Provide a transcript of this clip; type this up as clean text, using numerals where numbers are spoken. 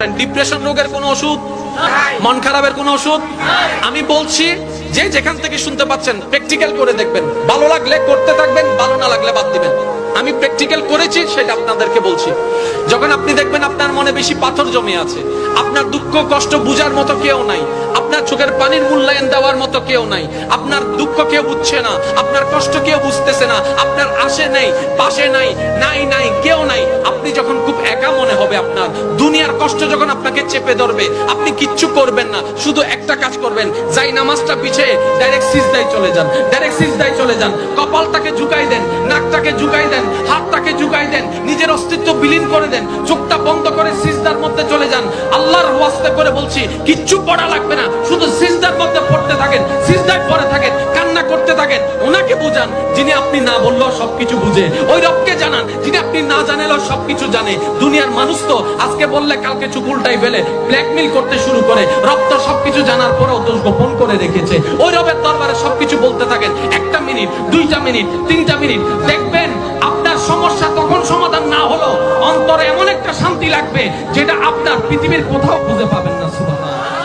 Depression রোগের কোনো ওষুধ, মন খারাপের কোনো ওষুধ আমি বলছি যে যেখান থেকে শুনতে পাচ্ছেন প্র্যাকটিক্যাল করে দেখবেন, ভালো লাগলে করতে থাকবেন, ভালো না লাগলে বাদ দিবেন। আমি প্র্যাকটিক্যাল করেছি সেটা আপনাদেরকে বলছি। যখন আপনি দেখবেন আপনার মনে বেশি পাথর জমে আছে, আপনার দুঃখ কষ্ট বুঝার মতো কেউ নাই, আপনার চোখের পানির মূল্যায়ন দেওয়ার মতো কেউ নাই, আপনার দুঃখ কেউ বুঝছে না, আপনার কষ্ট কেউ বুঝতেছে না, আপনার আশে নেই পাশে নাই নাই নাই কেউ নাই, আপনি যখন খুব একা মনে হবে, আপনার দুনিয়ার কষ্ট যখন আপনাকে চেপে ধরবে, আপনি কিচ্ছু করবেন না, শুধু একটা কাজ করবেন, যাই নামাজটা পিছিয়ে ডাইরেক্ট সিজদায় চলে যান, ডাইরেক্ট সিজদায় চলে যান, কপালটাকে ঝুঁকাই দেন, নাকটাকে ঝুঁকাই দেন, হাতটাকে ঝুঁকাই দেন, নিজের অস্তিত্ব বিলীন করে দেন, চোখটা বন্ধ করে সিজদার মধ্যে চলে যান। আল্লাহর ওয়াস্তে করে বলছি, কিচ্ছু পড়া লাগবে না, শুধু সিজদার মধ্যে পড়তে থাকেন, সিজদায় পড়ে থাকেন, কান্না করতে থাকেন। ওনাকে বুঝান যিনি আপনি না বললেও সবকিছু বুঝে, ওই রবকে জানান যিনি আপনি না জানালেও সবকিছু জানে। দুনিয়ার মানুষ তো আজকে বললে কালকে চুপ উল্টাই ফেলে, ব্ল্যাকমেল করতে শুরু করে। রব তো সবকিছু জানার পরেও দোষ গোপন করে রেখেছে। ওই রবের দরবারে সবকিছু বলতে থাকেন, 1টা মিনিট 2টা মিনিট 3টা মিনিট, দেখবেন আপনার সমস্যা তখন সমাধান না হলো অন্তরে এমন একটা শান্তি লাগবে যেটা আপনার পৃথিবীর কোথাও খুঁজে পাবেন না। সুবহানাল্লাহ।